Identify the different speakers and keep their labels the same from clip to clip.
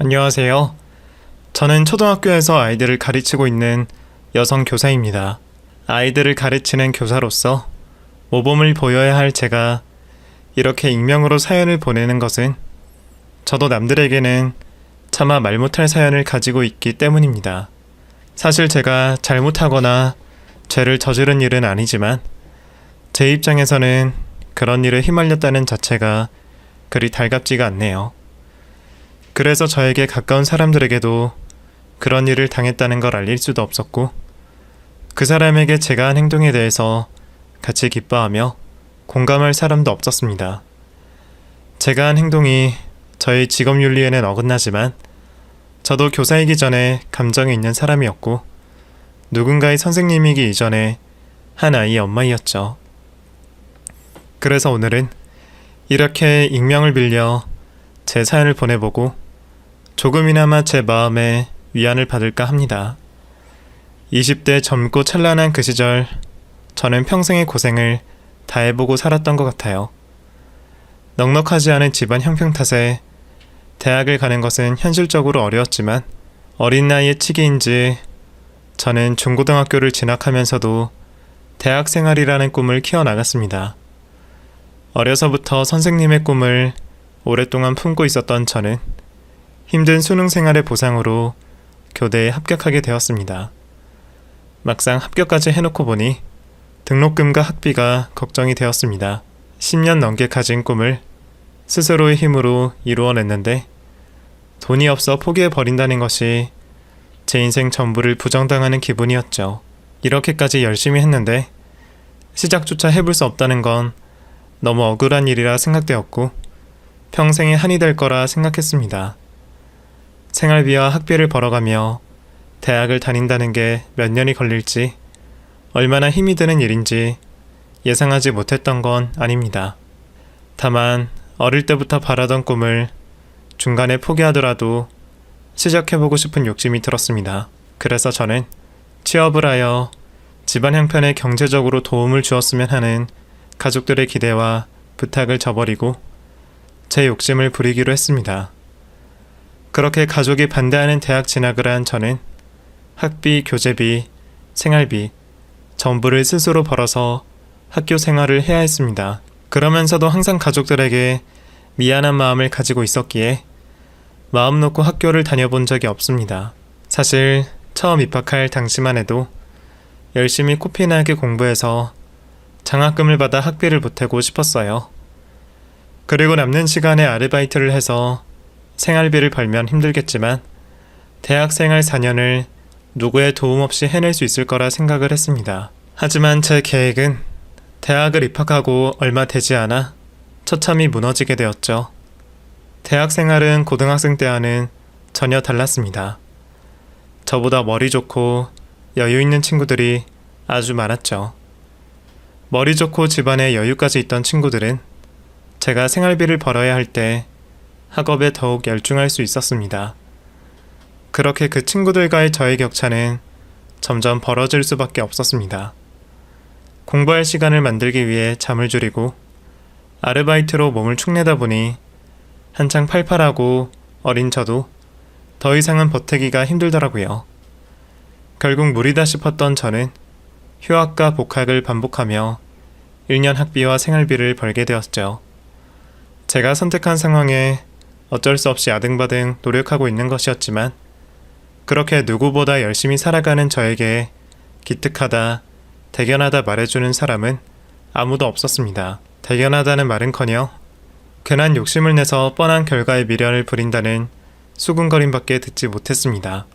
Speaker 1: 안녕하세요. 저는 초등학교에서 아이들을 가르치고 있는 여성 교사입니다. 아이들을 가르치는 교사로서 모범을 보여야 할 제가 이렇게 익명으로 사연을 보내는 것은 저도 남들에게는 차마 말 못할 사연을 가지고 있기 때문입니다. 사실 제가 잘못하거나 죄를 저지른 일은 아니지만 제 입장에서는 그런 일에 휘말렸다는 자체가 그리 달갑지가 않네요. 그래서 저에게 가까운 사람들에게도 그런 일을 당했다는 걸 알릴 수도 없었고, 그 사람에게 제가 한 행동에 대해서 같이 기뻐하며 공감할 사람도 없었습니다. 제가 한 행동이 저의 직업윤리에는 어긋나지만 저도 교사이기 전에 감정이 있는 사람이었고, 누군가의 선생님이기 이전에 한 아이의 엄마이었죠. 그래서 오늘은 이렇게 익명을 빌려 제 사연을 보내보고 조금이나마 제 마음에 위안을 받을까 합니다. 20대 젊고 찬란한 그 시절, 저는 평생의 고생을 다 해보고 살았던 것 같아요. 넉넉하지 않은 집안 형편 탓에 대학을 가는 것은 현실적으로 어려웠지만 어린 나이의 치기인지 저는 중고등학교를 진학하면서도 대학 생활이라는 꿈을 키워나갔습니다. 어려서부터 선생님의 꿈을 오랫동안 품고 있었던 저는 힘든 수능 생활의 보상으로 교대에 합격하게 되었습니다. 막상 합격까지 해놓고 보니 등록금과 학비가 걱정이 되었습니다. 10년 넘게 가진 꿈을 스스로의 힘으로 이루어냈는데 돈이 없어 포기해버린다는 것이 제 인생 전부를 부정당하는 기분이었죠. 이렇게까지 열심히 했는데 시작조차 해볼 수 없다는 건 너무 억울한 일이라 생각되었고 평생의 한이 될 거라 생각했습니다. 생활비와 학비를 벌어가며 대학을 다닌다는 게 몇 년이 걸릴지, 얼마나 힘이 드는 일인지 예상하지 못했던 건 아닙니다. 다만 어릴 때부터 바라던 꿈을 중간에 포기하더라도 시작해보고 싶은 욕심이 들었습니다. 그래서 저는 취업을 하여 집안 형편에 경제적으로 도움을 주었으면 하는 가족들의 기대와 부탁을 저버리고 제 욕심을 부리기로 했습니다. 그렇게 가족이 반대하는 대학 진학을 한 저는 학비, 교재비, 생활비 전부를 스스로 벌어서 학교 생활을 해야 했습니다. 그러면서도 항상 가족들에게 미안한 마음을 가지고 있었기에 마음 놓고 학교를 다녀본 적이 없습니다. 사실 처음 입학할 당시만 해도 열심히 코피나게 공부해서 장학금을 받아 학비를 보태고 싶었어요. 그리고 남는 시간에 아르바이트를 해서 생활비를 벌면 힘들겠지만 대학생활 4년을 누구의 도움 없이 해낼 수 있을 거라 생각을 했습니다. 하지만 제 계획은 대학을 입학하고 얼마 되지 않아 처참히 무너지게 되었죠. 대학생활은 고등학생 때와는 전혀 달랐습니다. 저보다 머리 좋고 여유 있는 친구들이 아주 많았죠. 머리 좋고 집안에 여유까지 있던 친구들은 제가 생활비를 벌어야 할 때 학업에 더욱 열중할 수 있었습니다. 그렇게 그 친구들과의 저의 격차는 점점 벌어질 수밖에 없었습니다. 공부할 시간을 만들기 위해 잠을 줄이고 아르바이트로 몸을 축내다 보니 한창 팔팔하고 어린 저도 더 이상은 버티기가 힘들더라고요. 결국 무리다 싶었던 저는 휴학과 복학을 반복하며 1년 학비와 생활비를 벌게 되었죠. 제가 선택한 상황에 어쩔 수 없이 아등바등 노력하고 있는 것이었지만 그렇게 누구보다 열심히 살아가는 저에게 기특하다, 대견하다 말해주는 사람은 아무도 없었습니다. 대견하다는 말은커녕 괜한 욕심을 내서 뻔한 결과에 미련을 부린다는 수군거림밖에 듣지 못했습니다.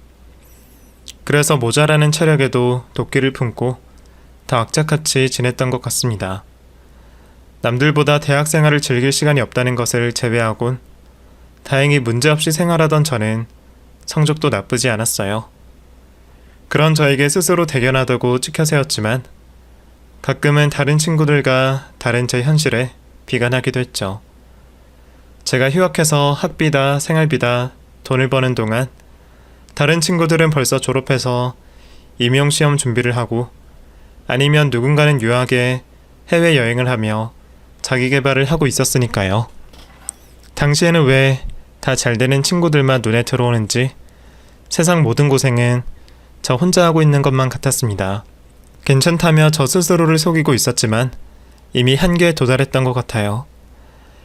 Speaker 1: 그래서 모자라는 체력에도 도끼를 품고 더 악착같이 지냈던 것 같습니다. 남들보다 대학생활을 즐길 시간이 없다는 것을 제외하곤 다행히 문제없이 생활하던 저는 성적도 나쁘지 않았어요. 그런 저에게 스스로 대견하다고 치켜세웠지만 가끔은 다른 친구들과 다른 제 현실에 비관하기도 했죠. 제가 휴학해서 학비다 생활비다 돈을 버는 동안 다른 친구들은 벌써 졸업해서 임용시험 준비를 하고 아니면 누군가는 유학에 해외여행을 하며 자기계발을 하고 있었으니까요. 당시에는 왜 다 잘되는 친구들만 눈에 들어오는지 세상 모든 고생은 저 혼자 하고 있는 것만 같았습니다. 괜찮다며 저 스스로를 속이고 있었지만 이미 한계에 도달했던 것 같아요.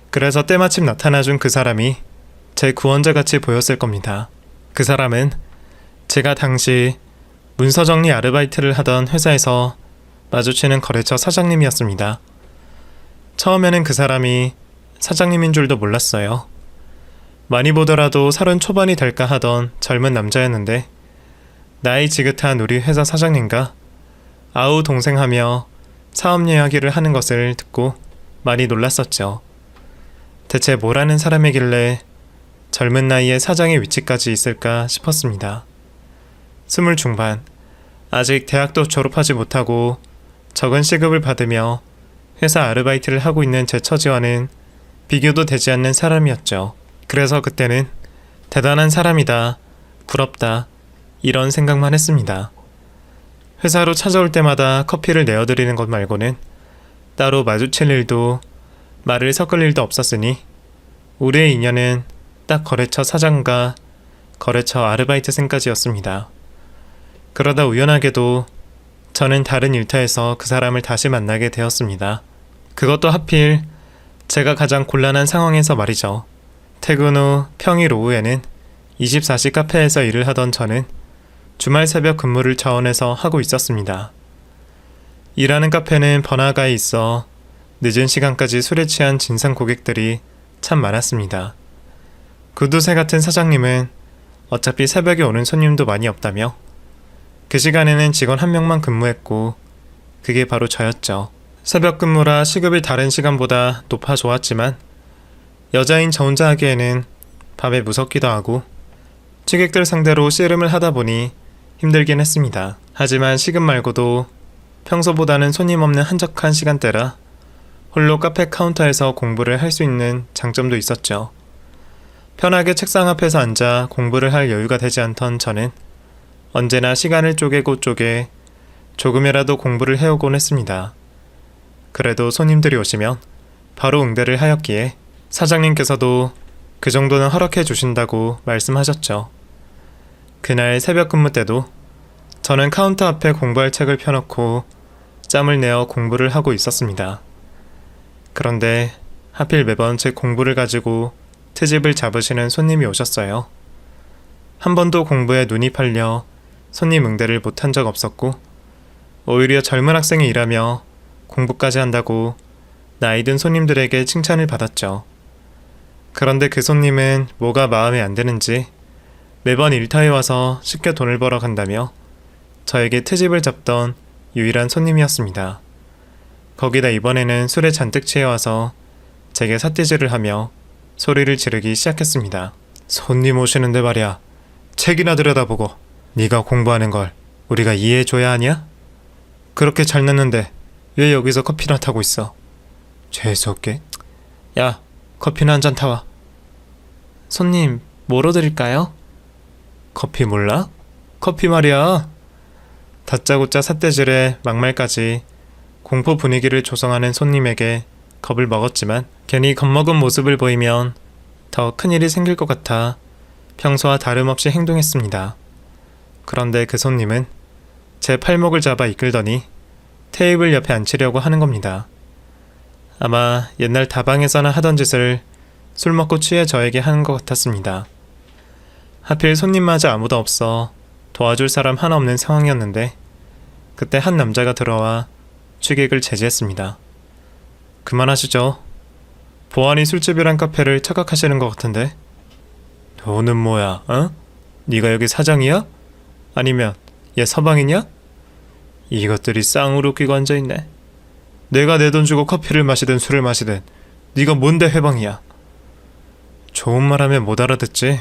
Speaker 1: 그래서 때마침 나타나준 그 사람이 제 구원자같이 보였을 겁니다. 그 사람은 제가 당시 문서 정리 아르바이트를 하던 회사에서 마주치는 거래처 사장님이었습니다. 처음에는 그 사람이 사장님인 줄도 몰랐어요. 많이 보더라도 30 초반이 될까 하던 젊은 남자였는데 나이 지긋한 우리 회사 사장님과 아우 동생하며 사업 이야기를 하는 것을 듣고 많이 놀랐었죠. 대체 뭐라는 사람이길래 젊은 나이에 사장의 위치까지 있을까 싶었습니다. 20 중반, 아직 대학도 졸업하지 못하고 적은 시급을 받으며 회사 아르바이트를 하고 있는 제 처지와는 비교도 되지 않는 사람이었죠. 그래서 그때는 대단한 사람이다, 부럽다, 이런 생각만 했습니다. 회사로 찾아올 때마다 커피를 내어드리는 것 말고는 따로 마주칠 일도 말을 섞을 일도 없었으니 우리의 인연은 딱 거래처 사장과 거래처 아르바이트생까지였습니다. 그러다 우연하게도 저는 다른 일터에서 그 사람을 다시 만나게 되었습니다. 그것도 하필 제가 가장 곤란한 상황에서 말이죠. 퇴근 후 평일 오후에는 24시 카페에서 일을 하던 저는 주말 새벽 근무를 자원해서 하고 있었습니다. 일하는 카페는 번화가에 있어 늦은 시간까지 술에 취한 진상 고객들이 참 많았습니다. 구두쇠 같은 사장님은 어차피 새벽에 오는 손님도 많이 없다며 그 시간에는 직원 한 명만 근무했고 그게 바로 저였죠. 새벽 근무라 시급이 다른 시간보다 높아 좋았지만 여자인 저 혼자 하기에는 밤에 무섭기도 하고 취객들 상대로 씨름을 하다 보니 힘들긴 했습니다. 하지만 시급 말고도 평소보다는 손님 없는 한적한 시간대라 홀로 카페 카운터에서 공부를 할 수 있는 장점도 있었죠. 편하게 책상 앞에서 앉아 공부를 할 여유가 되지 않던 저는 언제나 시간을 쪼개고 쪼개 조금이라도 공부를 해오곤 했습니다. 그래도 손님들이 오시면 바로 응대를 하였기에 사장님께서도 그 정도는 허락해 주신다고 말씀하셨죠. 그날 새벽 근무 때도 저는 카운터 앞에 공부할 책을 펴놓고 짬을 내어 공부를 하고 있었습니다. 그런데 하필 매번 제 공부를 가지고 트집을 잡으시는 손님이 오셨어요. 한 번도 공부에 눈이 팔려 손님 응대를 못한 적 없었고 오히려 젊은 학생이 일하며 공부까지 한다고 나이든 손님들에게 칭찬을 받았죠. 그런데 그 손님은 뭐가 마음에 안 드는지 매번 일터에 와서 쉽게 돈을 벌어 간다며 저에게 트집을 잡던 유일한 손님이었습니다. 거기다 이번에는 술에 잔뜩 취해와서 제게 삿대질을 하며 소리를 지르기 시작했습니다. 손님 오시는데 말이야, 책이나 들여다보고 네가 공부하는 걸 우리가 이해해줘야 하냐? 그렇게 잘 났는데 왜 여기서 커피나 타고 있어? 재수없게. 야, 커피나 한 잔 타와. 손님, 뭐로 드릴까요? 커피 몰라? 커피 말이야. 다짜고짜 삿대질에 막말까지 공포 분위기를 조성하는 손님에게 겁을 먹었지만 괜히 겁먹은 모습을 보이면 더 큰일이 생길 것 같아 평소와 다름없이 행동했습니다. 그런데 그 손님은 제 팔목을 잡아 이끌더니 테이블 옆에 앉히려고 하는 겁니다. 아마 옛날 다방에서나 하던 짓을 술 먹고 취해 저에게 하는 것 같았습니다. 하필 손님마저 아무도 없어 도와줄 사람 하나 없는 상황이었는데 그때 한 남자가 들어와 취객을 제지했습니다. 그만하시죠. 보안이 술집이란 카페를 착각하시는 것 같은데. 너는 뭐야, 어? 네가 여기 사장이야? 아니면 얘 서방이냐? 이것들이 쌍으로 끼고 앉아있네. 내가 내 돈 주고 커피를 마시든 술을 마시든 네가 뭔데 회방이야. 좋은 말하면 못 알아듣지.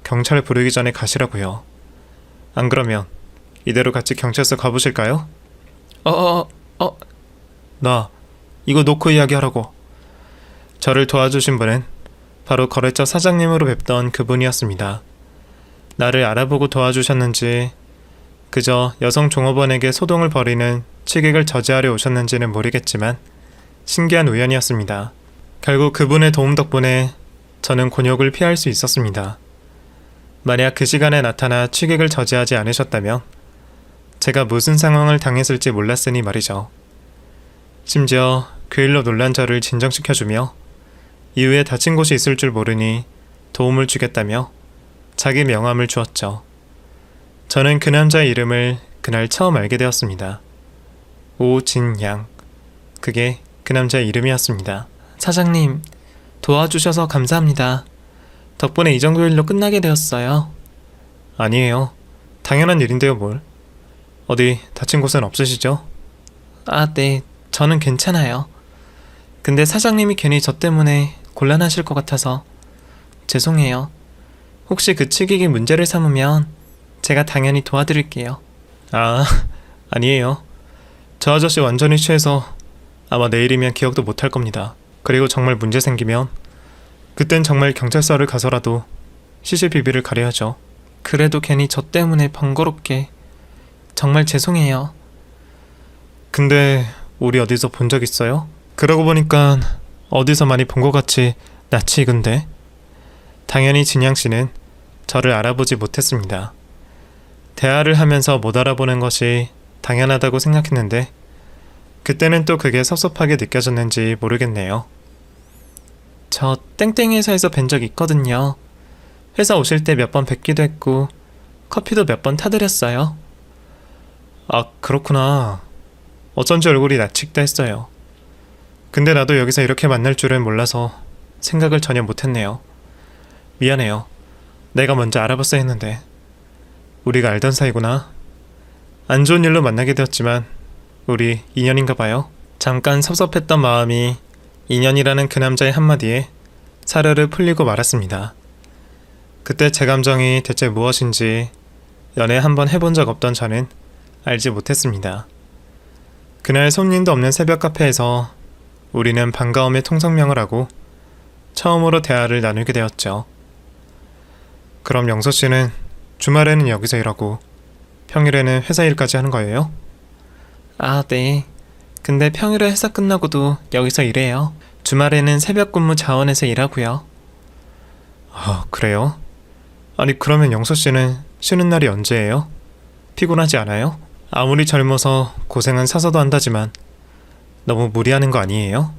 Speaker 1: 경찰 부르기 전에 가시라고요. 안 그러면 이대로 같이 경찰서 가보실까요? 나 이거 놓고 이야기하라고. 저를 도와주신 분은 바로 거래처 사장님으로 뵙던 그분이었습니다. 나를 알아보고 도와주셨는지 그저 여성 종업원에게 소동을 벌이는 취객을 저지하려 오셨는지는 모르겠지만 신기한 우연이었습니다. 결국 그분의 도움 덕분에 저는 곤욕을 피할 수 있었습니다. 만약 그 시간에 나타나 취객을 저지하지 않으셨다면 제가 무슨 상황을 당했을지 몰랐으니 말이죠. 심지어 그 일로 놀란 저를 진정시켜주며 이후에 다친 곳이 있을 줄 모르니 도움을 주겠다며 자기 명함을 주었죠. 저는 그 남자의 이름을 그날 처음 알게 되었습니다. 오진양. 그게 그 남자의 이름이었습니다. 사장님, 도와주셔서 감사합니다. 덕분에 이 정도 일로 끝나게 되었어요. 아니에요. 당연한 일인데요, 뭘. 어디 다친 곳은 없으시죠? 아, 네. 저는 괜찮아요. 근데 사장님이 괜히 저 때문에 곤란하실 것 같아서 죄송해요. 혹시 그 취객이 문제를 삼으면 제가 당연히 도와드릴게요. 아, 아니에요. 저 아저씨 완전히 취해서 아마 내일이면 기억도 못할 겁니다. 그리고 정말 문제 생기면 그땐 정말 경찰서를 가서라도 CCTV를 가려야죠. 그래도 괜히 저 때문에 번거롭게 정말 죄송해요. 근데 우리 어디서 본 적 있어요? 그러고 보니까 어디서 많이 본 것 같이 낯이 익은데. 당연히 진양씨는 저를 알아보지 못했습니다. 대화를 하면서 못 알아보는 것이 당연하다고 생각했는데 그때는 또 그게 섭섭하게 느껴졌는지 모르겠네요. 저 땡땡 회사에서 뵌 적 있거든요. 회사 오실 때 몇 번 뵙기도 했고 커피도 몇 번 타드렸어요. 아, 그렇구나. 어쩐지 얼굴이 낯익다 했어요. 근데 나도 여기서 이렇게 만날 줄은 몰라서 생각을 전혀 못했네요. 미안해요. 내가 먼저 알아봤어야 했는데. 우리가 알던 사이구나. 안 좋은 일로 만나게 되었지만 우리 인연인가 봐요. 잠깐 섭섭했던 마음이 인연이라는 그 남자의 한마디에 사르르 풀리고 말았습니다. 그때 제 감정이 대체 무엇인지 연애 한번 해본 적 없던 저는 알지 못했습니다. 그날 손님도 없는 새벽 카페에서 우리는 반가움의 통성명을 하고 처음으로 대화를 나누게 되었죠. 그럼 영서 씨는 주말에는 여기서 일하고 평일에는 회사 일까지 하는 거예요? 아, 네. 근데 평일에 회사 끝나고도 여기서 일해요. 주말에는 새벽 근무 자원에서 일하고요. 아, 그래요? 아니, 그러면 영서 씨는 쉬는 날이 언제예요? 피곤하지 않아요? 아무리 젊어서 고생은 사서도 한다지만 너무 무리하는 거 아니에요?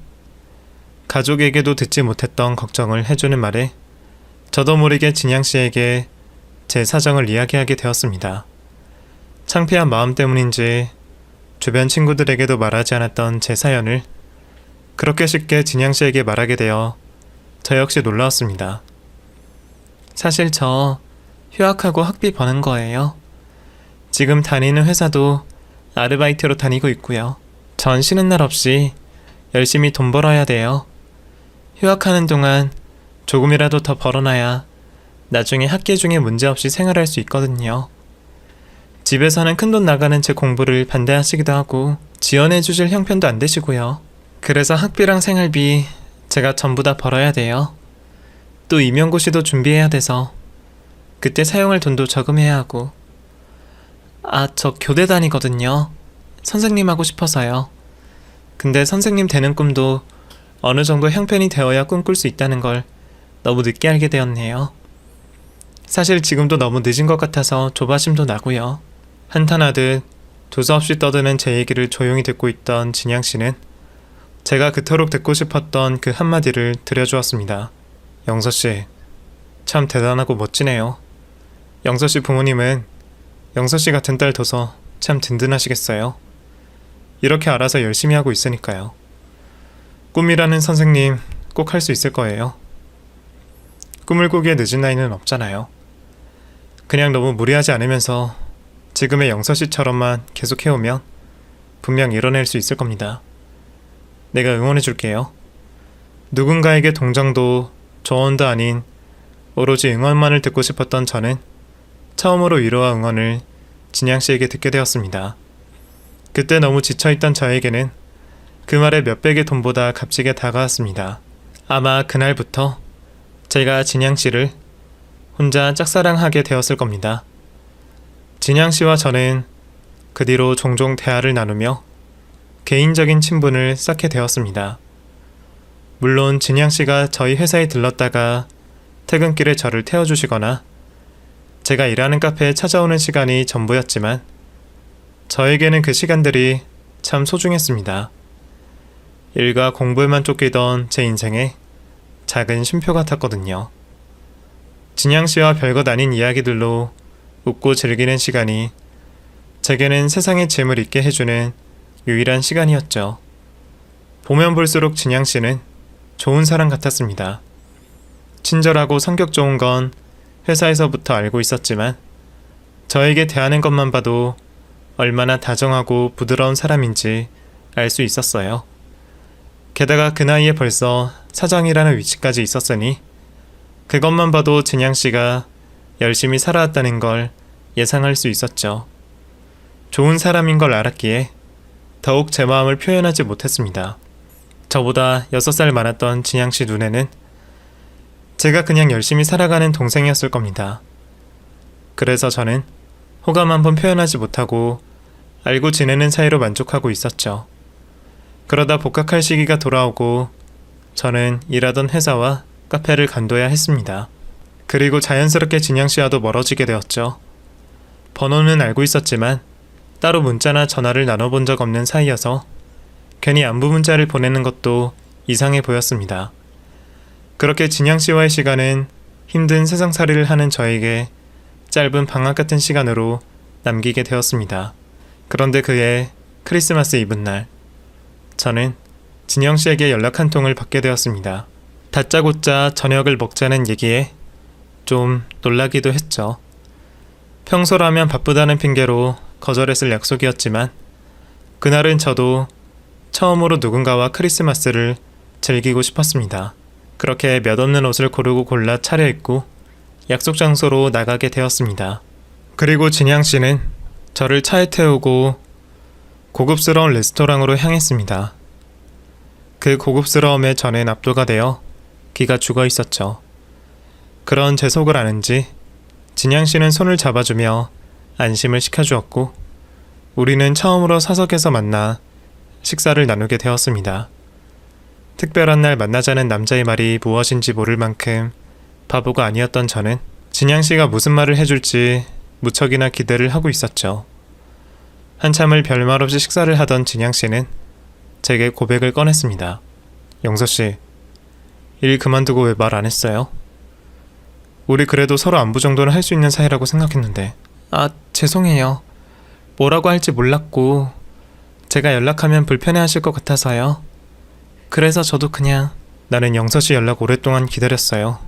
Speaker 1: 가족에게도 듣지 못했던 걱정을 해주는 말에 저도 모르게 진양씨에게 제 사정을 이야기하게 되었습니다. 창피한 마음 때문인지 주변 친구들에게도 말하지 않았던 제 사연을 그렇게 쉽게 진양씨에게 말하게 되어 저 역시 놀라웠습니다. 사실 저 휴학하고 학비 버는 거예요. 지금 다니는 회사도 아르바이트로 다니고 있고요. 전 쉬는 날 없이 열심히 돈 벌어야 돼요. 휴학하는 동안 조금이라도 더 벌어놔야 나중에 학기 중에 문제없이 생활할 수 있거든요. 집에서는 큰돈 나가는 제 공부를 반대하시기도 하고 지원해 주실 형편도 안 되시고요. 그래서 학비랑 생활비 제가 전부 다 벌어야 돼요. 또 임용고시도 준비해야 돼서 그때 사용할 돈도 저금해야 하고. 아, 저 교대 다니거든요. 선생님 하고 싶어서요. 근데 선생님 되는 꿈도 어느 정도 형편이 되어야 꿈꿀 수 있다는 걸 너무 늦게 알게 되었네요. 사실 지금도 너무 늦은 것 같아서 조바심도 나고요. 한탄하듯 두서없이 떠드는 제 얘기를 조용히 듣고 있던 진양씨는 제가 그토록 듣고 싶었던 그 한마디를 들려주었습니다. 영서씨, 참 대단하고 멋지네요. 영서씨 부모님은 영서씨 같은 딸 둬서 참 든든하시겠어요. 이렇게 알아서 열심히 하고 있으니까요. 꿈이라는 선생님 꼭 할 수 있을 거예요. 꿈을 꾸기에 늦은 나이는 없잖아요. 그냥 너무 무리하지 않으면서 지금의 영서씨처럼만 계속 해오면 분명 이뤄낼 수 있을 겁니다. 내가 응원해줄게요. 누군가에게 동정도 조언도 아닌 오로지 응원만을 듣고 싶었던 저는 처음으로 위로와 응원을 진양씨에게 듣게 되었습니다. 그때 너무 지쳐있던 저에게는 그 말의 몇 백의 돈보다 값지게 다가왔습니다. 아마 그날부터 제가 진양씨를 혼자 짝사랑하게 되었을 겁니다. 진양씨와 저는 그 뒤로 종종 대화를 나누며 개인적인 친분을 쌓게 되었습니다. 물론 진양씨가 저희 회사에 들렀다가 퇴근길에 저를 태워주시거나 제가 일하는 카페에 찾아오는 시간이 전부였지만 저에게는 그 시간들이 참 소중했습니다. 일과 공부에만 쫓기던 제 인생에 작은 쉼표 같았거든요. 진양 씨와 별것 아닌 이야기들로 웃고 즐기는 시간이 제게는 세상의 짐을 잊게 해주는 유일한 시간이었죠. 보면 볼수록 진양 씨는 좋은 사람 같았습니다. 친절하고 성격 좋은 건 회사에서부터 알고 있었지만 저에게 대하는 것만 봐도 얼마나 다정하고 부드러운 사람인지 알 수 있었어요. 게다가 그 나이에 벌써 사장이라는 위치까지 있었으니 그것만 봐도 진양 씨가 열심히 살아왔다는 걸 예상할 수 있었죠. 좋은 사람인 걸 알았기에 더욱 제 마음을 표현하지 못했습니다. 저보다 6살 많았던 진양 씨 눈에는 제가 그냥 열심히 살아가는 동생이었을 겁니다. 그래서 저는 호감 한번 표현하지 못하고 알고 지내는 사이로 만족하고 있었죠. 그러다 복학할 시기가 돌아오고 저는 일하던 회사와 카페를 간둬야 했습니다. 그리고 자연스럽게 진양 씨와도 멀어지게 되었죠. 번호는 알고 있었지만 따로 문자나 전화를 나눠본 적 없는 사이여서 괜히 안부 문자를 보내는 것도 이상해 보였습니다. 그렇게 진양 씨와의 시간은 힘든 세상살이를 하는 저에게 짧은 방학 같은 시간으로 남기게 되었습니다. 그런데 그해 크리스마스 이브날 저는 진영 씨에게 연락 한 통을 받게 되었습니다. 다짜고짜 저녁을 먹자는 얘기에 좀 놀라기도 했죠. 평소라면 바쁘다는 핑계로 거절했을 약속이었지만 그날은 저도 처음으로 누군가와 크리스마스를 즐기고 싶었습니다. 그렇게 몇 없는 옷을 고르고 골라 차려입고 약속 장소로 나가게 되었습니다. 그리고 진양 씨는 저를 차에 태우고 고급스러운 레스토랑으로 향했습니다. 그 고급스러움에 저는 압도가 되어 기가 죽어 있었죠. 그런 제 속을 아는지 진양 씨는 손을 잡아주며 안심을 시켜주었고 우리는 처음으로 사석에서 만나 식사를 나누게 되었습니다. 특별한 날 만나자는 남자의 말이 무엇인지 모를 만큼 바보가 아니었던 저는 진양 씨가 무슨 말을 해줄지 무척이나 기대를 하고 있었죠. 한참을 별말 없이 식사를 하던 진양 씨는 제게 고백을 꺼냈습니다. 영서 씨, 일 그만두고 왜 말 안 했어요? 우리 그래도 서로 안부 정도는 할 수 있는 사이라고 생각했는데. 아, 죄송해요. 뭐라고 할지 몰랐고 제가 연락하면 불편해하실 것 같아서요. 그래서 저도 그냥. 나는 영서 씨 연락 오랫동안 기다렸어요.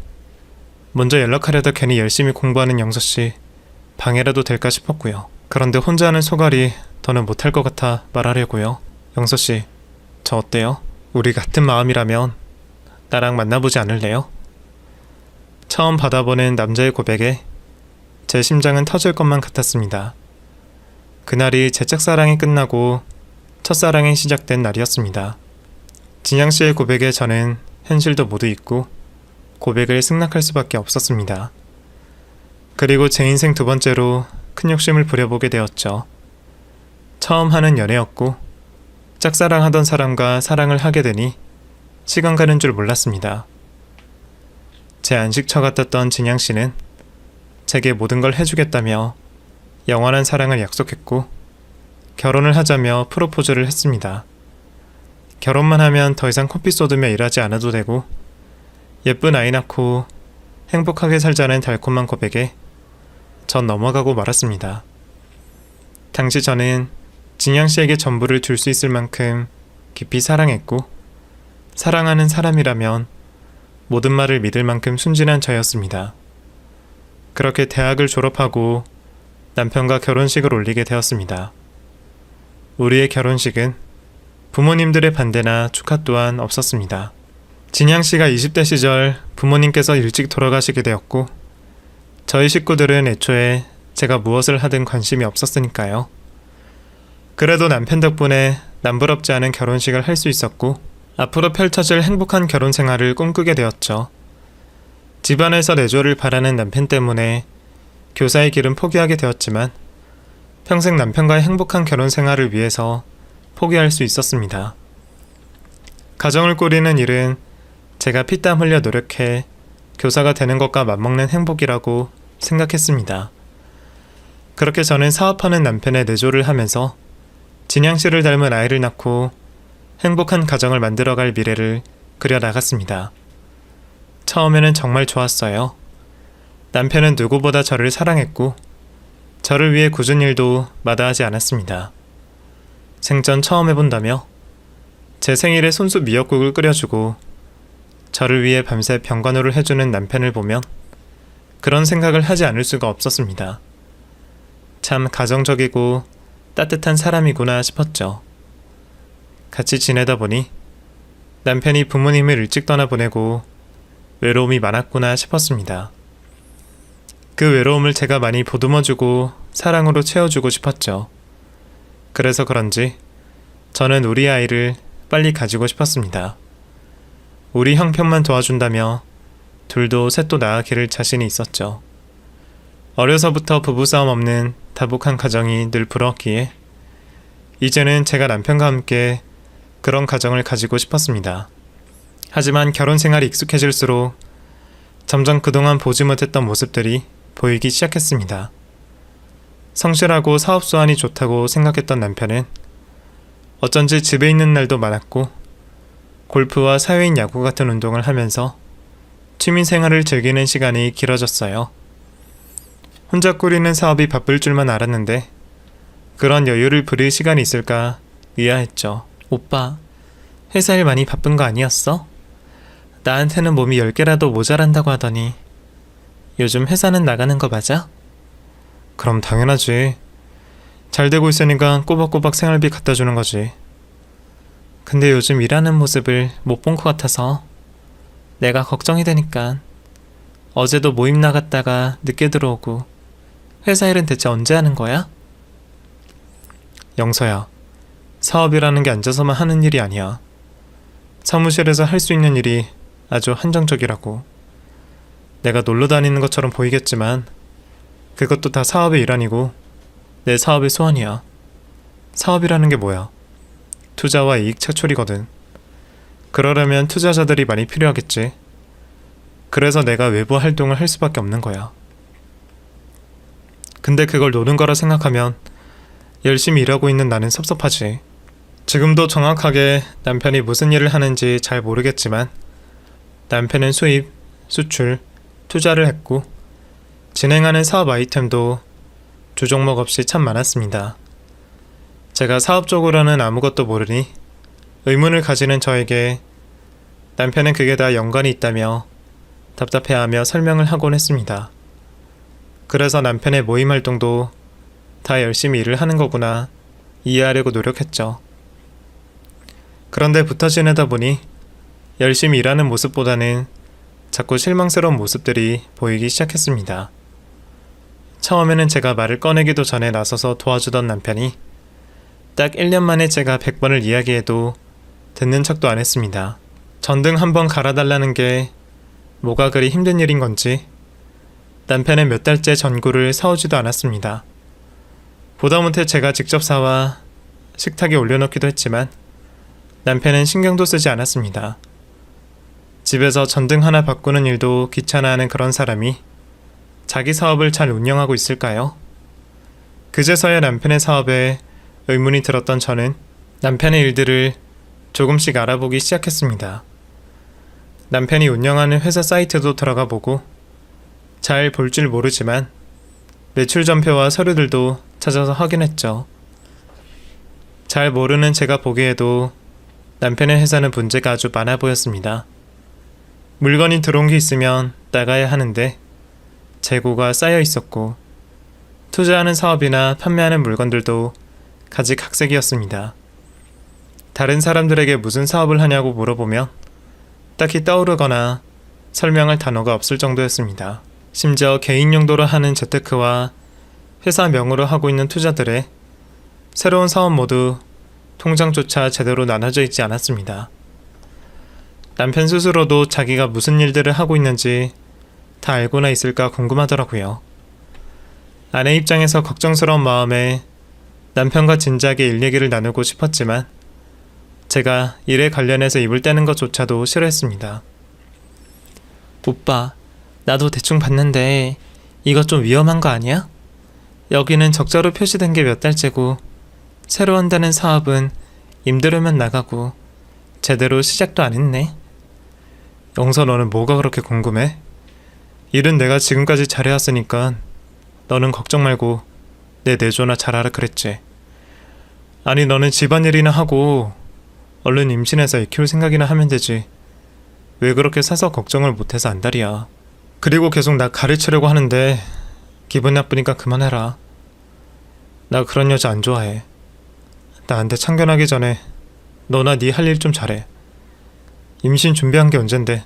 Speaker 1: 먼저 연락하려다 괜히 열심히 공부하는 영서 씨 방해라도 될까 싶었고요. 그런데 혼자 하는 소갈이 더는 못할 것 같아 말하려고요. 영서 씨, 저 어때요? 우리 같은 마음이라면 나랑 만나보지 않을래요? 처음 받아보는 남자의 고백에 제 심장은 터질 것만 같았습니다. 그날이 제 짝사랑이 끝나고 첫사랑이 시작된 날이었습니다. 진양 씨의 고백에 저는 현실도 모두 잊고 고백을 승낙할 수밖에 없었습니다. 그리고 제 인생 두 번째로 큰 욕심을 부려보게 되었죠. 처음 하는 연애였고 짝사랑하던 사람과 사랑을 하게 되니 시간 가는 줄 몰랐습니다. 제 안식처 같았던 진양 씨는 제게 모든 걸 해주겠다며 영원한 사랑을 약속했고 결혼을 하자며 프로포즈를 했습니다. 결혼만 하면 더 이상 커피 쏟으며 일하지 않아도 되고 예쁜 아이 낳고 행복하게 살자는 달콤한 고백에 전 넘어가고 말았습니다. 당시 저는 진양 씨에게 전부를 줄 수 있을 만큼 깊이 사랑했고 사랑하는 사람이라면 모든 말을 믿을 만큼 순진한 저였습니다. 그렇게 대학을 졸업하고 남편과 결혼식을 올리게 되었습니다. 우리의 결혼식은 부모님들의 반대나 축하 또한 없었습니다. 진양 씨가 20대 시절 부모님께서 일찍 돌아가시게 되었고 저희 식구들은 애초에 제가 무엇을 하든 관심이 없었으니까요. 그래도 남편 덕분에 남부럽지 않은 결혼식을 할 수 있었고 앞으로 펼쳐질 행복한 결혼 생활을 꿈꾸게 되었죠. 집안에서 내조를 바라는 남편 때문에 교사의 길은 포기하게 되었지만 평생 남편과의 행복한 결혼 생활을 위해서 포기할 수 있었습니다. 가정을 꾸리는 일은 제가 피땀 흘려 노력해 교사가 되는 것과 맞먹는 행복이라고 생각했습니다. 그렇게 저는 사업하는 남편에 내조를 하면서 진양 씨를 닮은 아이를 낳고 행복한 가정을 만들어갈 미래를 그려나갔습니다. 처음에는 정말 좋았어요. 남편은 누구보다 저를 사랑했고 저를 위해 굳은 일도 마다하지 않았습니다. 생전 처음 해본다며 제 생일에 손수 미역국을 끓여주고 저를 위해 밤새 병간호를 해주는 남편을 보면 그런 생각을 하지 않을 수가 없었습니다. 참 가정적이고 따뜻한 사람이구나 싶었죠. 같이 지내다 보니 남편이 부모님을 일찍 떠나보내고 외로움이 많았구나 싶었습니다. 그 외로움을 제가 많이 보듬어주고 사랑으로 채워주고 싶었죠. 그래서 그런지 저는 우리 아이를 빨리 가지고 싶었습니다. 우리 형편만 도와준다며 둘도 셋도 낳기를 자신이 있었죠. 어려서부터 부부싸움 없는 다복한 가정이 늘 부러웠기에 이제는 제가 남편과 함께 그런 가정을 가지고 싶었습니다. 하지만 결혼 생활이 익숙해질수록 점점 그동안 보지 못했던 모습들이 보이기 시작했습니다. 성실하고 사업 수완이 좋다고 생각했던 남편은 어쩐지 집에 있는 날도 많았고 골프와 사회인 야구 같은 운동을 하면서 취미생활을 즐기는 시간이 길어졌어요. 혼자 꾸리는 사업이 바쁠 줄만 알았는데 그런 여유를 부릴 시간이 있을까 의아했죠. 오빠, 회사 일 많이 바쁜 거 아니었어? 나한테는 몸이 10개라도 모자란다고 하더니 요즘 회사는 나가는 거 맞아? 그럼 당연하지. 잘 되고 있으니까 꼬박꼬박 생활비 갖다 주는 거지. 근데 요즘 일하는 모습을 못 본 것 같아서 내가 걱정이 되니까. 어제도 모임 나갔다가 늦게 들어오고 회사 일은 대체 언제 하는 거야? 영서야, 사업이라는 게 앉아서만 하는 일이 아니야. 사무실에서 할 수 있는 일이 아주 한정적이라고. 내가 놀러 다니는 것처럼 보이겠지만 그것도 다 사업의 일환이고 내 사업의 소원이야. 사업이라는 게 뭐야? 투자와 이익 창출이거든. 그러려면 투자자들이 많이 필요하겠지. 그래서 내가 외부 활동을 할 수밖에 없는 거야. 근데 그걸 노는 거라 생각하면 열심히 일하고 있는 나는 섭섭하지. 지금도 정확하게 남편이 무슨 일을 하는지 잘 모르겠지만 남편은 수입, 수출, 투자를 했고 진행하는 사업 아이템도 주종목 없이 참 많았습니다. 제가 사업적으로는 아무것도 모르니 의문을 가지는 저에게 남편은 그게 다 연관이 있다며 답답해하며 설명을 하곤 했습니다. 그래서 남편의 모임 활동도 다 열심히 일을 하는 거구나 이해하려고 노력했죠. 그런데 붙어 지내다 보니 열심히 일하는 모습보다는 자꾸 실망스러운 모습들이 보이기 시작했습니다. 처음에는 제가 말을 꺼내기도 전에 나서서 도와주던 남편이 딱 1년 만에 제가 100번을 이야기해도 듣는 척도 안 했습니다. 전등 한번 갈아달라는 게 뭐가 그리 힘든 일인 건지 남편은 몇 달째 전구를 사오지도 않았습니다. 보다 못해 제가 직접 사와 식탁에 올려놓기도 했지만 남편은 신경도 쓰지 않았습니다. 집에서 전등 하나 바꾸는 일도 귀찮아하는 그런 사람이 자기 사업을 잘 운영하고 있을까요? 그제서야 남편의 사업에 의문이 들었던 저는 남편의 일들을 조금씩 알아보기 시작했습니다. 남편이 운영하는 회사 사이트도 들어가 보고 잘 볼 줄 모르지만 매출 전표와 서류들도 찾아서 확인했죠. 잘 모르는 제가 보기에도 남편의 회사는 문제가 아주 많아 보였습니다. 물건이 들어온 게 있으면 나가야 하는데 재고가 쌓여 있었고 투자하는 사업이나 판매하는 물건들도 가지각색이었습니다. 다른 사람들에게 무슨 사업을 하냐고 물어보면 딱히 떠오르거나 설명할 단어가 없을 정도였습니다. 심지어 개인 용도로 하는 재테크와 회사 명으로 하고 있는 투자들의 새로운 사업 모두 통장조차 제대로 나눠져 있지 않았습니다. 남편 스스로도 자기가 무슨 일들을 하고 있는지 다 알고나 있을까 궁금하더라고요. 아내 입장에서 걱정스러운 마음에 남편과 진지하게 일 얘기를 나누고 싶었지만 제가 일에 관련해서 입을 떼는 것조차도 싫어했습니다. 오빠, 나도 대충 봤는데 이거 좀 위험한 거 아니야? 여기는 적자로 표시된 게 몇 달째고 새로 한다는 사업은 임대료만 나가고 제대로 시작도 안 했네. 영서, 너는 뭐가 그렇게 궁금해? 일은 내가 지금까지 잘해왔으니까 너는 걱정 말고 내 내조나 잘하라 그랬지. 아니, 너는 집안일이나 하고 얼른 임신해서 애 키울 생각이나 하면 되지. 왜 그렇게 사서 걱정을 못해서 안달이야. 그리고 계속 나 가르치려고 하는데 기분 나쁘니까 그만해라. 나 그런 여자 안 좋아해. 나한테 참견하기 전에 너나 네 할 일 좀 잘해. 임신 준비한 게 언젠데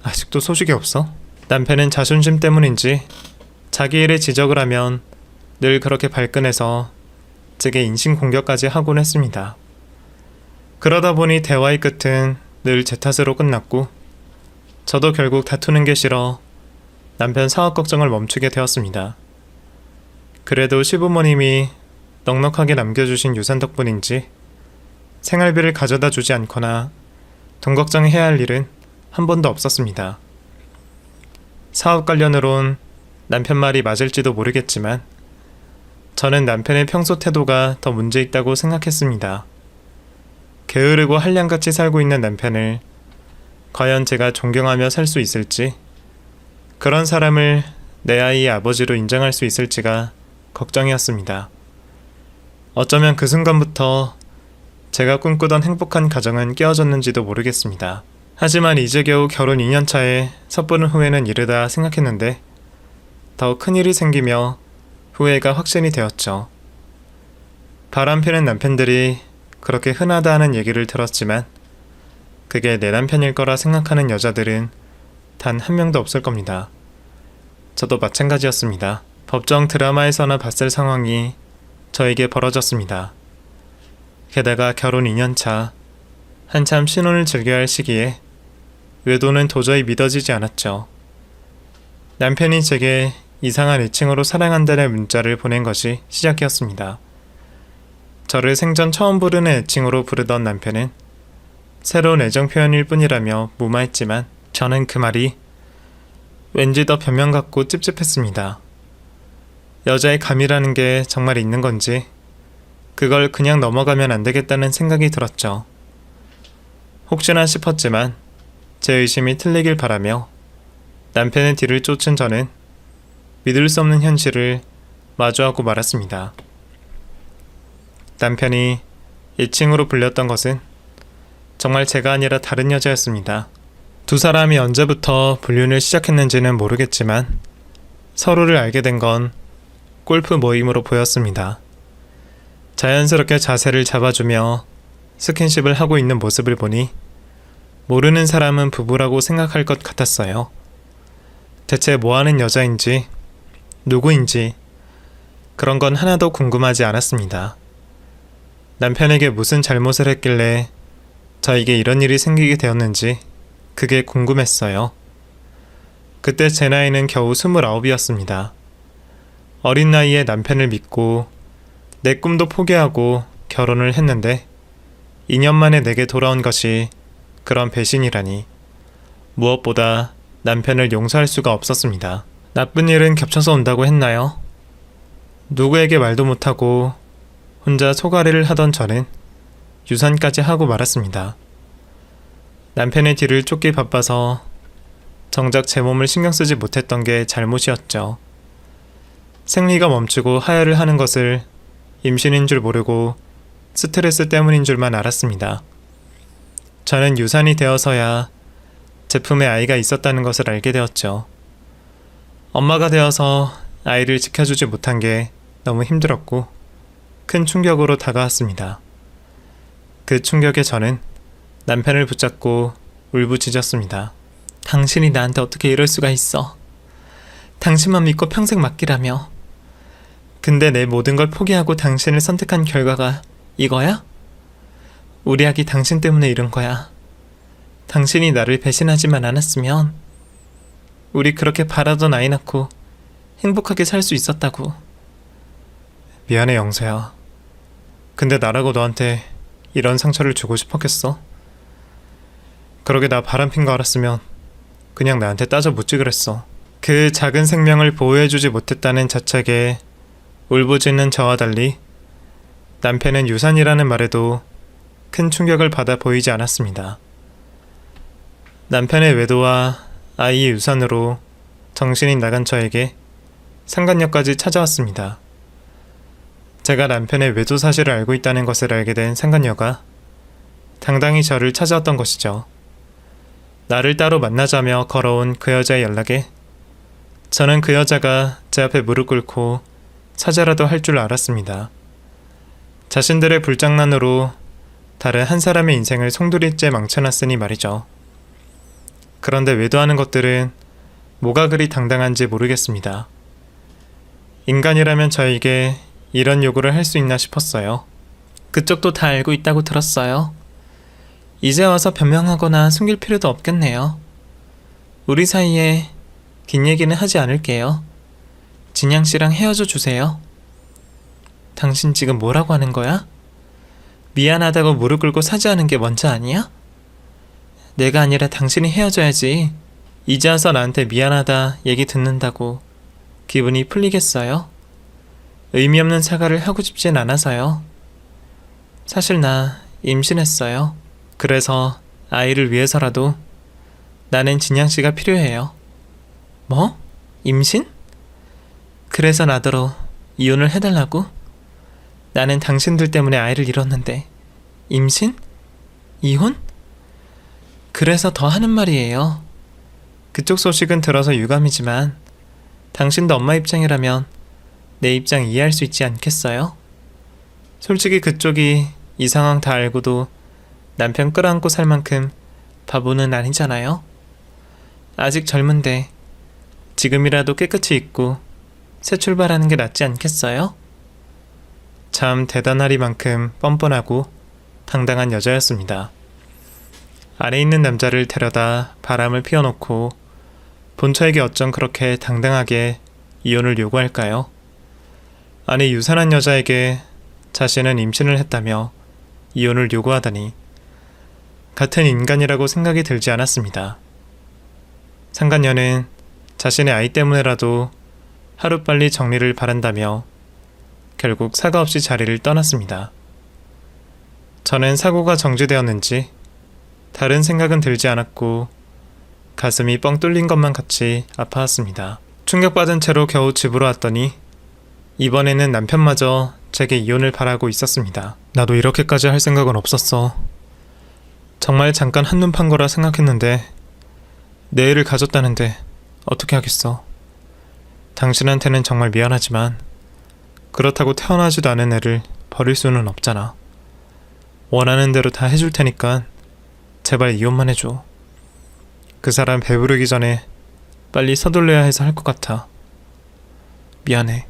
Speaker 1: 아직도 소식이 없어? 남편은 자존심 때문인지 자기 일에 지적을 하면 늘 그렇게 발끈해서 제게 인신공격까지 하곤 했습니다. 그러다 보니 대화의 끝은 늘 제 탓으로 끝났고 저도 결국 다투는 게 싫어 남편 사업 걱정을 멈추게 되었습니다. 그래도 시부모님이 넉넉하게 남겨주신 유산 덕분인지 생활비를 가져다 주지 않거나 돈 걱정해야 할 일은 한 번도 없었습니다. 사업 관련으론 남편 말이 맞을지도 모르겠지만 저는 남편의 평소 태도가 더 문제 있다고 생각했습니다. 게으르고 한량같이 살고 있는 남편을 과연 제가 존경하며 살 수 있을지, 그런 사람을 내 아이의 아버지로 인정할 수 있을지가 걱정이었습니다. 어쩌면 그 순간부터 제가 꿈꾸던 행복한 가정은 깨어졌는지도 모르겠습니다. 하지만 이제 겨우 결혼 2년 차에 섣부른 후회는 이르다 생각했는데 더 큰일이 생기며 후회가 확신이 되었죠. 바람피는 남편들이 그렇게 흔하다 하는 얘기를 들었지만 그게 내 남편일 거라 생각하는 여자들은 단 한 명도 없을 겁니다. 저도 마찬가지였습니다. 법정 드라마에서나 봤을 상황이 저에게 벌어졌습니다. 게다가 결혼 2년 차, 한참 신혼을 즐겨야 할 시기에 외도는 도저히 믿어지지 않았죠. 남편이 제게 이상한 애칭으로 사랑한다는 문자를 보낸 것이 시작이었습니다. 저를 생전 처음 부르는 애칭으로 부르던 남편은 새로운 애정 표현일 뿐이라며 무마했지만 저는 그 말이 왠지 더 변명 같고 찝찝했습니다. 여자의 감이라는 게 정말 있는 건지 그걸 그냥 넘어가면 안 되겠다는 생각이 들었죠. 혹시나 싶었지만 제 의심이 틀리길 바라며 남편의 뒤를 쫓은 저는 믿을 수 없는 현실을 마주하고 말았습니다. 남편이 애칭으로 불렸던 것은 정말 제가 아니라 다른 여자였습니다. 두 사람이 언제부터 불륜을 시작했는지는 모르겠지만 서로를 알게 된 건 골프 모임으로 보였습니다. 자연스럽게 자세를 잡아주며 스킨십을 하고 있는 모습을 보니 모르는 사람은 부부라고 생각할 것 같았어요. 대체 뭐하는 여자인지 누구인지 그런 건 하나도 궁금하지 않았습니다. 남편에게 무슨 잘못을 했길래 저에게 이런 일이 생기게 되었는지 그게 궁금했어요. 그때 제 나이는 겨우 29이었습니다. 어린 나이에 남편을 믿고 내 꿈도 포기하고 결혼을 했는데 2년 만에 내게 돌아온 것이 그런 배신이라니 무엇보다 남편을 용서할 수가 없었습니다. 나쁜 일은 겹쳐서 온다고 했나요? 누구에게 말도 못하고 혼자 소가리를 하던 저는 유산까지 하고 말았습니다. 남편의 뒤를 쫓기 바빠서 정작 제 몸을 신경 쓰지 못했던 게 잘못이었죠. 생리가 멈추고 하혈을 하는 것을 임신인 줄 모르고 스트레스 때문인 줄만 알았습니다. 저는 유산이 되어서야 제품에 아이가 있었다는 것을 알게 되었죠. 엄마가 되어서 아이를 지켜주지 못한 게 너무 힘들었고 큰 충격으로 다가왔습니다. 그 충격에 저는 남편을 붙잡고 울부짖었습니다. 당신이 나한테 어떻게 이럴 수가 있어. 당신만 믿고 평생 맡기라며. 근데 내 모든 걸 포기하고 당신을 선택한 결과가 이거야? 우리 아기 당신 때문에 이런 거야. 당신이 나를 배신하지만 않았으면 우리 그렇게 바라던 아이 낳고 행복하게 살 수 있었다고. 미안해, 영서야. 근데 나라고 너한테 이런 상처를 주고 싶었겠어? 그러게 나 바람핀 거 알았으면 그냥 나한테 따져 묻지 그랬어. 그 작은 생명을 보호해주지 못했다는 자책에 울부짖는 저와 달리 남편은 유산이라는 말에도 큰 충격을 받아 보이지 않았습니다. 남편의 외도와 아이의 유산으로 정신이 나간 저에게 상간녀까지 찾아왔습니다. 제가 남편의 외도 사실을 알고 있다는 것을 알게 된 상간녀가 당당히 저를 찾아왔던 것이죠. 나를 따로 만나자며 걸어온 그 여자의 연락에 저는 그 여자가 제 앞에 무릎 꿇고 사죄라도 할 줄 알았습니다. 자신들의 불장난으로 다른 한 사람의 인생을 송두리째 망쳐놨으니 말이죠. 그런데 외도하는 것들은 뭐가 그리 당당한지 모르겠습니다. 인간이라면 저에게 이런 요구를 할 수 있나 싶었어요. 그쪽도 다 알고 있다고 들었어요. 이제 와서 변명하거나 숨길 필요도 없겠네요. 우리 사이에 긴 얘기는 하지 않을게요. 진양 씨랑 헤어져 주세요. 당신 지금 뭐라고 하는 거야? 미안하다고 무릎 꿇고 사죄하는 게 먼저 아니야? 내가 아니라 당신이 헤어져야지. 이제 와서 나한테 미안하다 얘기 듣는다고 기분이 풀리겠어요? 의미 없는 사과를 하고 싶진 않아서요. 사실 나 임신했어요. 그래서 아이를 위해서라도 나는 진양씨가 필요해요. 뭐? 임신? 그래서 나더러 이혼을 해달라고? 나는 당신들 때문에 아이를 잃었는데 임신? 이혼? 그래서 더 하는 말이에요. 그쪽 소식은 들어서 유감이지만 당신도 엄마 입장이라면 내 입장 이해할 수 있지 않겠어요? 솔직히 그쪽이 이 상황 다 알고도 남편 끌어안고 살 만큼 바보는 아니잖아요? 아직 젊은데 지금이라도 깨끗이 잊고 새 출발하는 게 낫지 않겠어요? 참 대단하리만큼 뻔뻔하고 당당한 여자였습니다. 안에 있는 남자를 데려다 바람을 피워놓고 본처에게 어쩜 그렇게 당당하게 이혼을 요구할까요? 아니 유산한 여자에게 자신은 임신을 했다며 이혼을 요구하다니 같은 인간이라고 생각이 들지 않았습니다. 상간녀는 자신의 아이 때문에라도 하루빨리 정리를 바란다며 결국 사과 없이 자리를 떠났습니다. 저는 사고가 정지되었는지 다른 생각은 들지 않았고 가슴이 뻥 뚫린 것만 같이 아파왔습니다. 충격받은 채로 겨우 집으로 왔더니 이번에는 남편마저 제게 이혼을 바라고 있었습니다. 나도 이렇게까지 할 생각은 없었어. 정말 잠깐 한눈 판 거라 생각했는데 내 애를 가졌다는데 어떻게 하겠어. 당신한테는 정말 미안하지만 그렇다고 태어나지도 않은 애를 버릴 수는 없잖아. 원하는 대로 다 해줄 테니까 제발 이혼만 해줘. 그 사람 배부르기 전에 빨리 서둘러야 해서 할 것 같아. 미안해.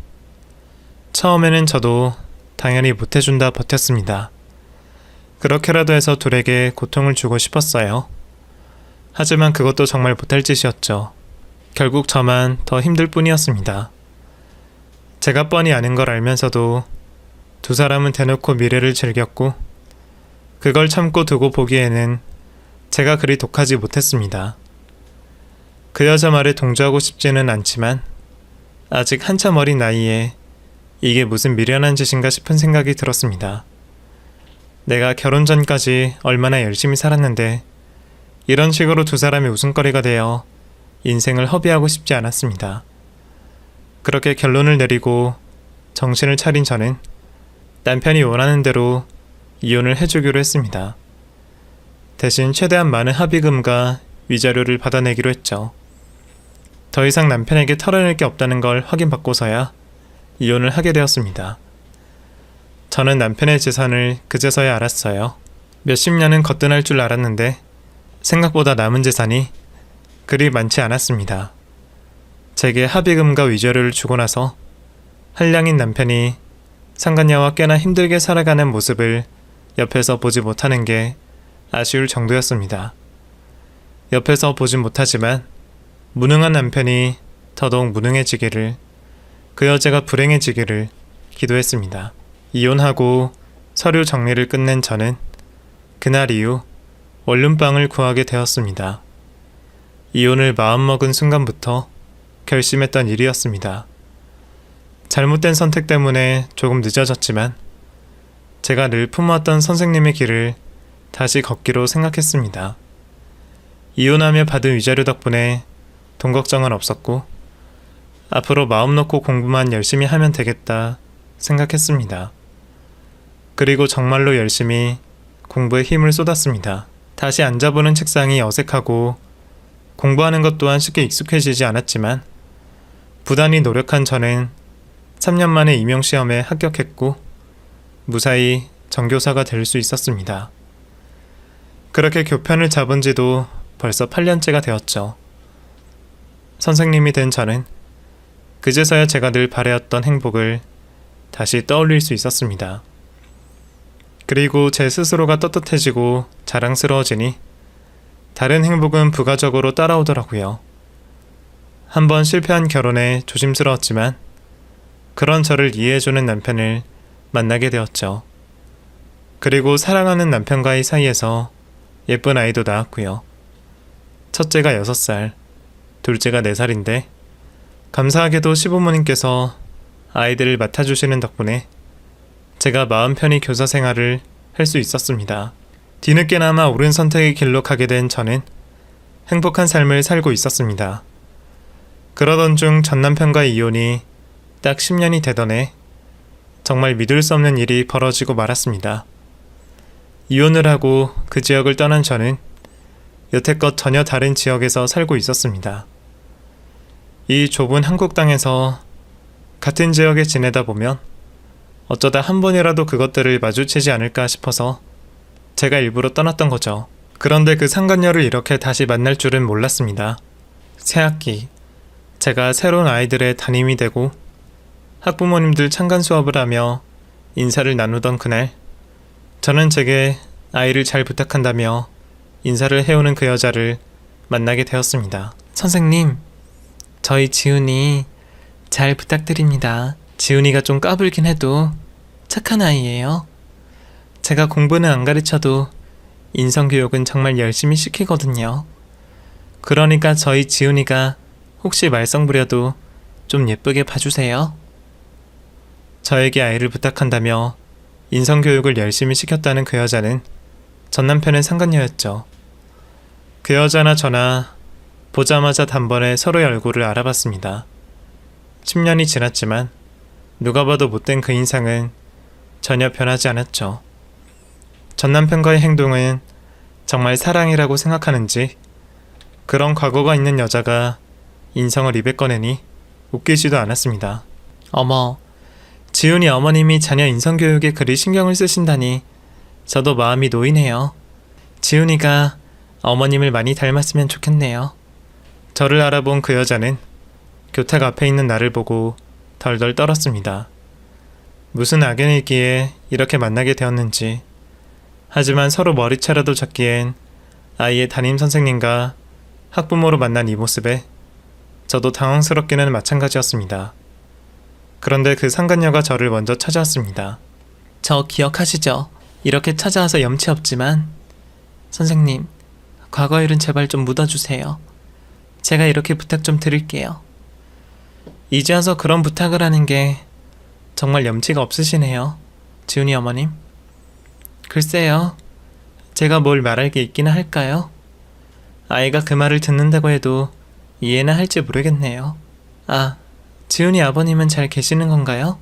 Speaker 1: 처음에는 저도 당연히 못해준다 버텼습니다. 그렇게라도 해서 둘에게 고통을 주고 싶었어요. 하지만 그것도 정말 못할 짓이었죠. 결국 저만 더 힘들 뿐이었습니다. 제가 뻔히 아는 걸 알면서도 두 사람은 대놓고 미래를 즐겼고 그걸 참고 두고 보기에는 제가 그리 독하지 못했습니다. 그 여자 말에 동조하고 싶지는 않지만 아직 한참 어린 나이에 이게 무슨 미련한 짓인가 싶은 생각이 들었습니다. 내가 결혼 전까지 얼마나 열심히 살았는데 이런 식으로 두 사람이 웃음거리가 되어 인생을 허비하고 싶지 않았습니다. 그렇게 결론을 내리고 정신을 차린 저는 남편이 원하는 대로 이혼을 해주기로 했습니다. 대신 최대한 많은 합의금과 위자료를 받아내기로 했죠. 더 이상 남편에게 털어낼 게 없다는 걸 확인받고서야 이혼을 하게 되었습니다. 저는 남편의 재산을 그제서야 알았어요. 몇십 년은 거뜬할 줄 알았는데 생각보다 남은 재산이 그리 많지 않았습니다. 제게 합의금과 위자료를 주고 나서 한량인 남편이 상간녀와 꽤나 힘들게 살아가는 모습을 옆에서 보지 못하는 게 아쉬울 정도였습니다. 옆에서 보진 못하지만 무능한 남편이 더더욱 무능해지기를, 그 여자가 불행해지기를 기도했습니다. 이혼하고 서류 정리를 끝낸 저는 그날 이후 원룸방을 구하게 되었습니다. 이혼을 마음먹은 순간부터 결심했던 일이었습니다. 잘못된 선택 때문에 조금 늦어졌지만 제가 늘 품어왔던 선생님의 길을 다시 걷기로 생각했습니다. 이혼하며 받은 위자료 덕분에 돈 걱정은 없었고 앞으로 마음 놓고 공부만 열심히 하면 되겠다 생각했습니다. 그리고 정말로 열심히 공부에 힘을 쏟았습니다. 다시 앉아보는 책상이 어색하고 공부하는 것 또한 쉽게 익숙해지지 않았지만 부단히 노력한 저는 3년 만에 임용시험에 합격했고 무사히 정교사가 될 수 있었습니다. 그렇게 교편을 잡은 지도 벌써 8년째가 되었죠. 선생님이 된 저는 그제서야 제가 늘 바래었던 행복을 다시 떠올릴 수 있었습니다. 그리고 제 스스로가 떳떳해지고 자랑스러워지니 다른 행복은 부가적으로 따라오더라고요. 한번 실패한 결혼에 조심스러웠지만 그런 저를 이해해주는 남편을 만나게 되었죠. 그리고 사랑하는 남편과의 사이에서 예쁜 아이도 낳았고요. 첫째가 6살, 둘째가 4살인데 감사하게도 시부모님께서 아이들을 맡아주시는 덕분에 제가 마음 편히 교사 생활을 할 수 있었습니다. 뒤늦게나마 옳은 선택의 길로 가게 된 저는 행복한 삶을 살고 있었습니다. 그러던 중 전 남편과의 이혼이 딱 10년이 되던 해 정말 믿을 수 없는 일이 벌어지고 말았습니다. 이혼을 하고 그 지역을 떠난 저는 여태껏 전혀 다른 지역에서 살고 있었습니다. 이 좁은 한국 땅에서 같은 지역에 지내다 보면 어쩌다 한 번이라도 그것들을 마주치지 않을까 싶어서 제가 일부러 떠났던 거죠. 그런데 그 상간녀를 이렇게 다시 만날 줄은 몰랐습니다. 새학기, 제가 새로운 아이들의 담임이 되고 학부모님들 창간 수업을 하며 인사를 나누던 그날, 저는 제게 아이를 잘 부탁한다며 인사를 해오는 그 여자를 만나게 되었습니다. 선생님, 저희 지훈이 잘 부탁드립니다. 지훈이가 좀 까불긴 해도 착한 아이예요. 제가 공부는 안 가르쳐도 인성교육은 정말 열심히 시키거든요. 그러니까 저희 지훈이가 혹시 말썽 부려도 좀 예쁘게 봐주세요. 저에게 아이를 부탁한다며 인성교육을 열심히 시켰다는 그 여자는 전 남편의 상간녀였죠. 그 여자나 저나 보자마자 단번에 서로의 얼굴을 알아봤습니다. 10년이 지났지만 누가 봐도 못된 그 인상은 전혀 변하지 않았죠. 전 남편과의 행동은 정말 사랑이라고 생각하는지 그런 과거가 있는 여자가 인성을 입에 꺼내니 웃기지도 않았습니다. 어머, 지훈이 어머님이 자녀 인성교육에 그리 신경을 쓰신다니 저도 마음이 놓이네요. 지훈이가 어머님을 많이 닮았으면 좋겠네요. 저를 알아본 그 여자는 교탁 앞에 있는 나를 보고 덜덜 떨었습니다. 무슨 악연이기에 이렇게 만나게 되었는지. 하지만 서로 머리채라도 잡기엔 아이의 담임 선생님과 학부모로 만난 이 모습에 저도 당황스럽기는 마찬가지였습니다. 그런데 그 상간녀가 저를 먼저 찾아왔습니다. 저 기억하시죠? 이렇게 찾아와서 염치 없지만 선생님, 과거 일은 제발 좀 묻어주세요. 제가 이렇게 부탁 좀 드릴게요. 이제 와서 그런 부탁을 하는 게 정말 염치가 없으시네요. 지훈이 어머님. 글쎄요. 제가 뭘 말할 게 있기는 할까요? 아이가 그 말을 듣는다고 해도 이해는 할지 모르겠네요. 아, 지훈이 아버님은 잘 계시는 건가요?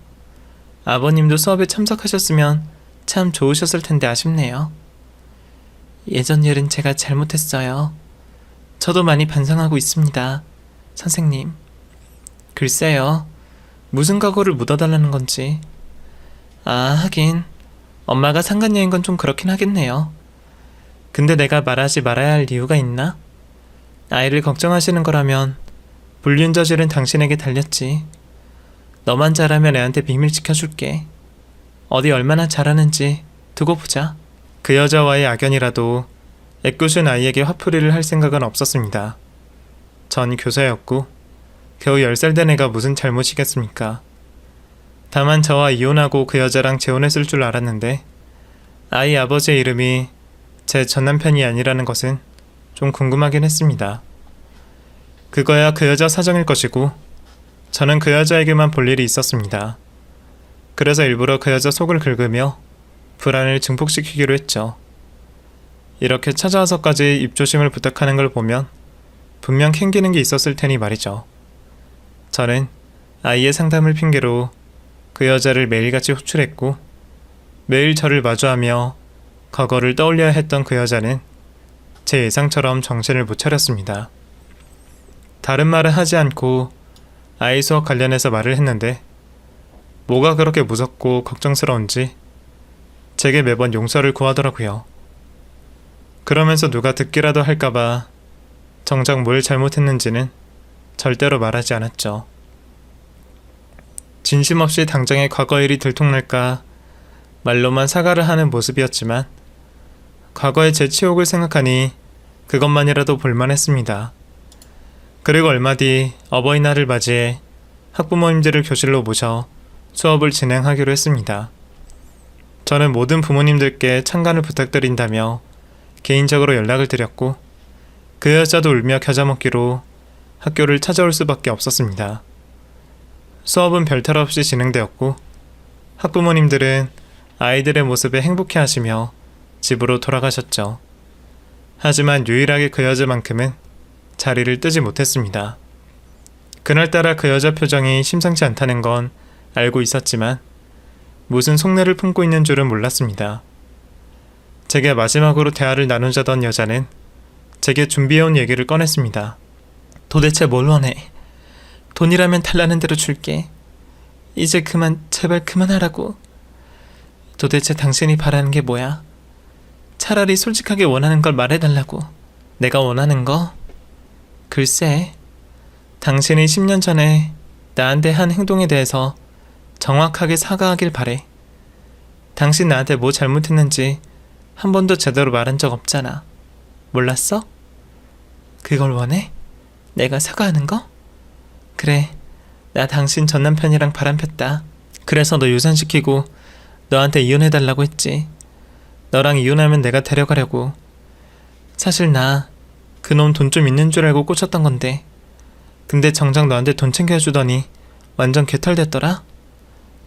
Speaker 1: 아버님도 수업에 참석하셨으면 참 좋으셨을 텐데 아쉽네요. 예전 일은 제가 잘못했어요. 저도 많이 반성하고 있습니다. 선생님. 글쎄요. 무슨 각오를 묻어달라는 건지. 아, 하긴 엄마가 상간녀인 건 좀 그렇긴 하겠네요. 근데 내가 말하지 말아야 할 이유가 있나? 아이를 걱정하시는 거라면 불륜 저지른 당신에게 달렸지. 너만 잘하면 애한테 비밀 지켜줄게. 어디 얼마나 잘하는지 두고 보자. 그 여자와의 악연이라도 애꿎은 아이에게 화풀이를 할 생각은 없었습니다. 전 교사였고 겨우 10살 된 애가 무슨 잘못이겠습니까? 다만 저와 이혼하고 그 여자랑 재혼했을 줄 알았는데 아이 아버지의 이름이 제 전남편이 아니라는 것은 좀 궁금하긴 했습니다. 그거야 그 여자 사정일 것이고 저는 그 여자에게만 볼 일이 있었습니다. 그래서 일부러 그 여자 속을 긁으며 불안을 증폭시키기로 했죠. 이렇게 찾아와서까지 입조심을 부탁하는 걸 보면 분명 캥기는 게 있었을 테니 말이죠. 저는 아이의 상담을 핑계로 그 여자를 매일같이 호출했고 매일 저를 마주하며 과거를 떠올려야 했던 그 여자는 제 예상처럼 정신을 못 차렸습니다. 다른 말은 하지 않고 아이 수업 관련해서 말을 했는데 뭐가 그렇게 무섭고 걱정스러운지 제게 매번 용서를 구하더라고요. 그러면서 누가 듣기라도 할까봐 정작 뭘 잘못했는지는 절대로 말하지 않았죠. 진심 없이 당장의 과거 일이 들통날까 말로만 사과를 하는 모습이었지만 과거의 제 치욕을 생각하니 그것만이라도 볼만했습니다. 그리고 얼마 뒤 어버이날을 맞이해 학부모님들을 교실로 모셔 수업을 진행하기로 했습니다. 저는 모든 부모님들께 참관을 부탁드린다며 개인적으로 연락을 드렸고 그 여자도 울며 겨자 먹기로 학교를 찾아올 수밖에 없었습니다. 수업은 별탈 없이 진행되었고 학부모님들은 아이들의 모습에 행복해하시며 집으로 돌아가셨죠. 하지만 유일하게 그 여자만큼은 자리를 뜨지 못했습니다. 그날따라 그 여자 표정이 심상치 않다는 건 알고 있었지만 무슨 속내를 품고 있는 줄은 몰랐습니다. 제게 마지막으로 대화를 나누자던 여자는 제게 준비해온 얘기를 꺼냈습니다. 도대체 뭘 원해? 돈이라면 달라는 대로 줄게. 이제 그만, 제발 그만하라고. 도대체 당신이 바라는 게 뭐야? 차라리 솔직하게 원하는 걸 말해달라고. 내가 원하는 거? 글쎄, 당신이 10년 전에 나한테 한 행동에 대해서 정확하게 사과하길 바래. 당신 나한테 뭐 잘못했는지 한 번도 제대로 말한 적 없잖아. 몰랐어? 그걸 원해? 내가 사과하는 거? 그래, 나 당신 전 남편이랑 바람폈다. 그래서 너 유산시키고 너한테 이혼해달라고 했지. 너랑 이혼하면 내가 데려가려고. 사실 나 그놈 돈 좀 있는 줄 알고 꽂혔던 건데 근데 정작 너한테 돈 챙겨주더니 완전 개털됐더라?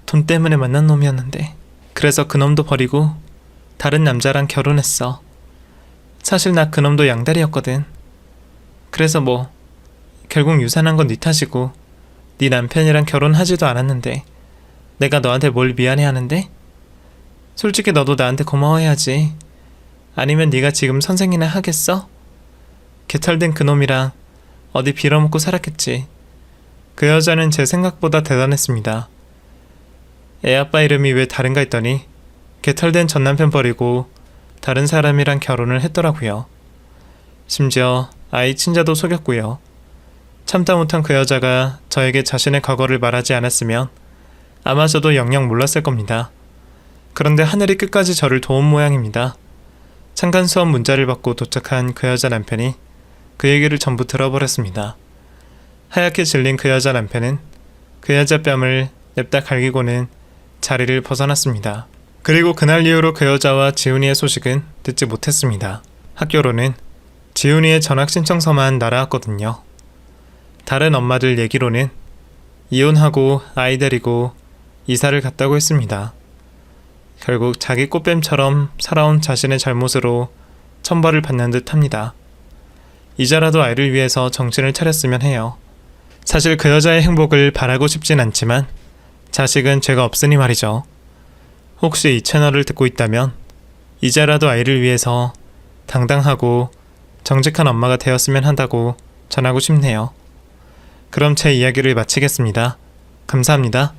Speaker 1: 돈 때문에 만난 놈이었는데. 그래서 그놈도 버리고 다른 남자랑 결혼했어. 사실 나 그놈도 양다리였거든. 그래서 뭐 결국 유산한 건 네 탓이고 네 남편이랑 결혼하지도 않았는데 내가 너한테 뭘 미안해하는데? 솔직히 너도 나한테 고마워해야지. 아니면 네가 지금 선생이나 하겠어? 개털된 그놈이랑 어디 빌어먹고 살았겠지. 그 여자는 제 생각보다 대단했습니다. 애아빠 이름이 왜 다른가 했더니 개털된 전남편 버리고 다른 사람이랑 결혼을 했더라고요. 심지어 아이 친자도 속였고요. 참다 못한 그 여자가 저에게 자신의 과거를 말하지 않았으면 아마 저도 영영 몰랐을 겁니다. 그런데 하늘이 끝까지 저를 도운 모양입니다. 창간 수업 문자를 받고 도착한 그 여자 남편이 그 얘기를 전부 들어버렸습니다. 하얗게 질린 그 여자 남편은 그 여자 뺨을 냅다 갈기고는 자리를 벗어났습니다. 그리고 그날 이후로 그 여자와 지훈이의 소식은 듣지 못했습니다. 학교로는 지훈이의 전학 신청서만 날아왔거든요. 다른 엄마들 얘기로는 이혼하고 아이 데리고 이사를 갔다고 했습니다. 결국 자기 꽃뱀처럼 살아온 자신의 잘못으로 천벌을 받는 듯 합니다. 이제라도 아이를 위해서 정신을 차렸으면 해요. 사실 그 여자의 행복을 바라고 싶진 않지만 자식은 죄가 없으니 말이죠. 혹시 이 채널을 듣고 있다면 이제라도 아이를 위해서 당당하고 정직한 엄마가 되었으면 한다고 전하고 싶네요. 그럼 제 이야기를 마치겠습니다. 감사합니다.